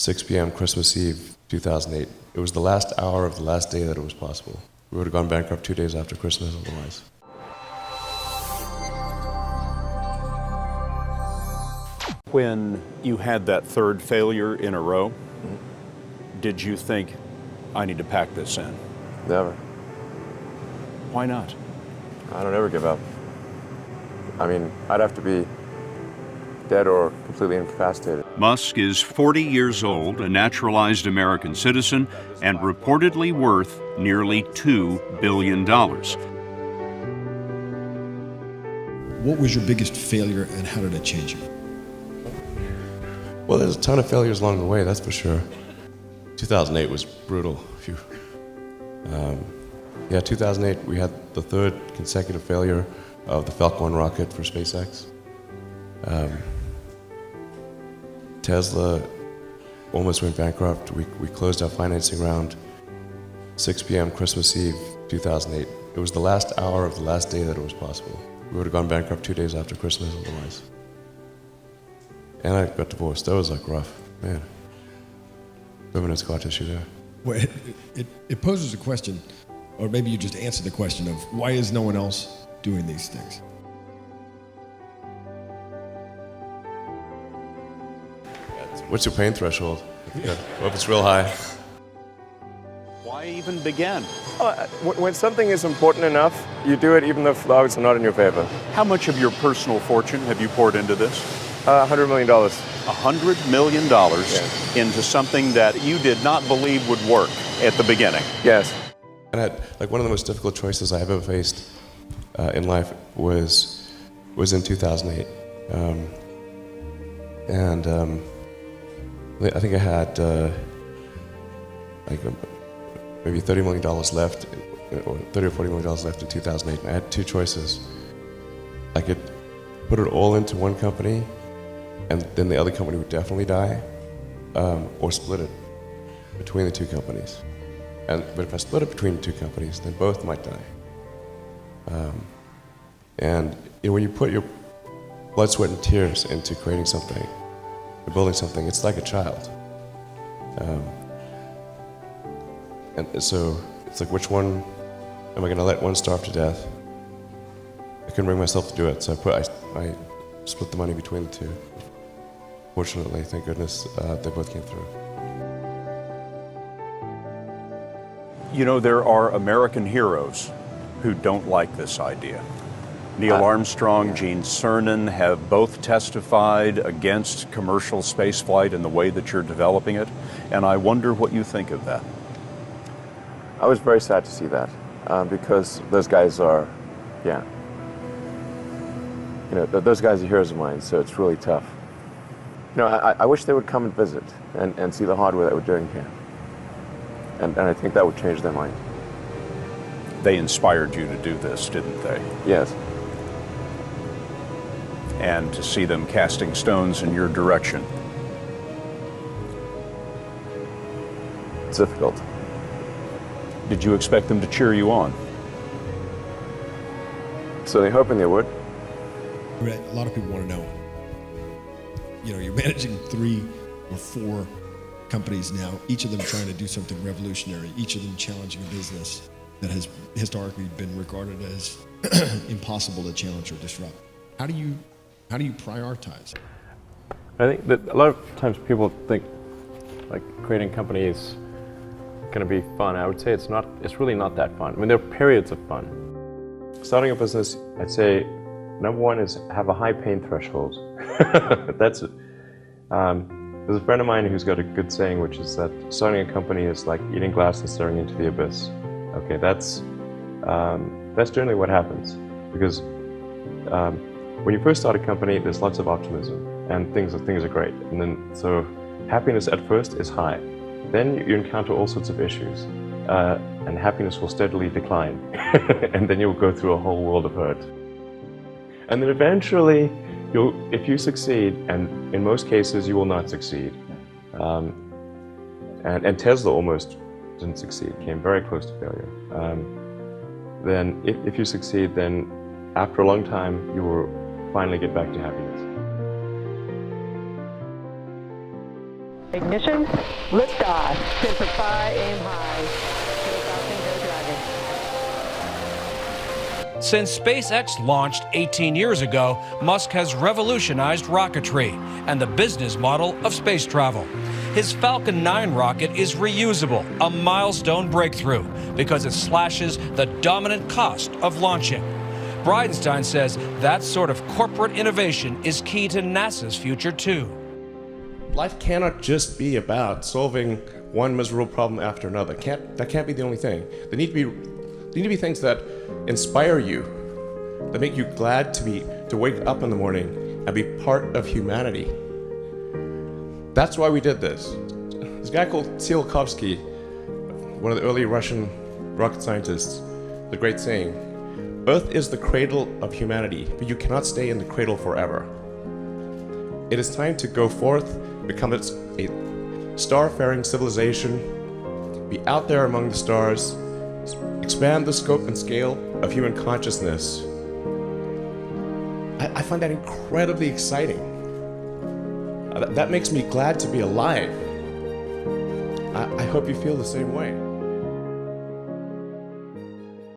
6 p.m. Christmas Eve, 2008. It was the last hour of the last day that it was possible. We would have gone bankrupt 2 days after Christmas otherwise. When you had that third failure in a row, did you think, I need to pack this in? Never. Why not? I don't ever give up. I mean, I'd have to be dead or completely incapacitated. Musk is 40 years old, a naturalized American citizen, and reportedly worth nearly $2 billion. What was your biggest failure and how did it change you? Well, there's a ton of failures along the way, that's for sure. 2008 was brutal. Phew. 2008, we had the third consecutive failure of the Falcon 1 rocket for SpaceX. Tesla almost went bankrupt. We closed our financing round 6 p.m. Christmas Eve, 2008. It was the last hour of the last day that it was possible. We would have gone bankrupt 2 days after Christmas otherwise. And I got divorced. That was like rough, man. Permanent scar tissue there. Well, it poses a question, or maybe you just answered the question of why is no one else doing these things? What's your pain threshold? Well, if it's real high. Why even begin? When something is important enough, you do it even though the odds are not in your favor. How much of your personal fortune have you poured into this? $100 million. $100 million Yes. into something that you did not believe would work at the beginning. Yes. And one of the most difficult choices I have ever faced in life was in 2008. I think I had maybe $30 million left, or $30 or $40 million left in 2008. And I had two choices. I could put it all into one company, and then the other company would definitely die, or split it between the two companies. But if I split it between the two companies, then both might die. When you put your blood, sweat, and tears into creating something, building something, it's like a child. And so it's like, which one am I going to let one starve to death? I couldn't bring myself to do it, so I split the money between the two. Fortunately, thank goodness, they both came through. You know, there are American heroes who don't like this idea. Neil Armstrong, Gene Cernan have both testified against commercial spaceflight and the way that you're developing it, and I wonder what you think of that. I was very sad to see that because those guys are, those guys are heroes of mine, so it's really tough. I wish they would come and visit and see the hardware that we're doing here. And I think that would change their mind. They inspired you to do this, didn't they? Yes. And to see them casting stones in your direction. It's difficult. Did you expect them to cheer you on? So they're hoping they would. A lot of people want to know, you're managing 3 or 4 companies now, each of them trying to do something revolutionary, each of them challenging a business that has historically been regarded as impossible to challenge or disrupt. How do you prioritize? I think that a lot of times people think like creating a company is going to be fun. I would say it's not. It's really not that fun. I mean, there are periods of fun. Starting a business, I'd say number one is have a high pain threshold. That's it. There's a friend of mine who's got a good saying, which is that starting a company is like eating glass and staring into the abyss. Okay, that's generally what happens, because when you first start a company, there's lots of optimism and things are great, and then so happiness at first is high. Then you encounter all sorts of issues, and happiness will steadily decline, and then you'll go through a whole world of hurt. And then eventually, if you succeed, and in most cases you will not succeed, and Tesla almost didn't succeed, came very close to failure. Then if you succeed, then after a long time you will finally get back to happiness. Ignition, liftoff. Center 5, aim high. Go Falcon, go Dragon. Since SpaceX launched 18 years ago, Musk has revolutionized rocketry and the business model of space travel. His Falcon 9 rocket is reusable, a milestone breakthrough, because it slashes the dominant cost of launching. Bridenstine says that sort of corporate innovation is key to NASA's future too. Life cannot just be about solving one miserable problem after another. That can't be the only thing. There need to be things that inspire you, that make you glad to wake up in the morning and be part of humanity. That's why we did this. This guy called Tsiolkovsky, one of the early Russian rocket scientists, the great saying, "Earth is the cradle of humanity, but you cannot stay in the cradle forever." It is time to go forth, become a star-faring civilization, be out there among the stars, expand the scope and scale of human consciousness. I find that incredibly exciting. That makes me glad to be alive. I hope you feel the same way.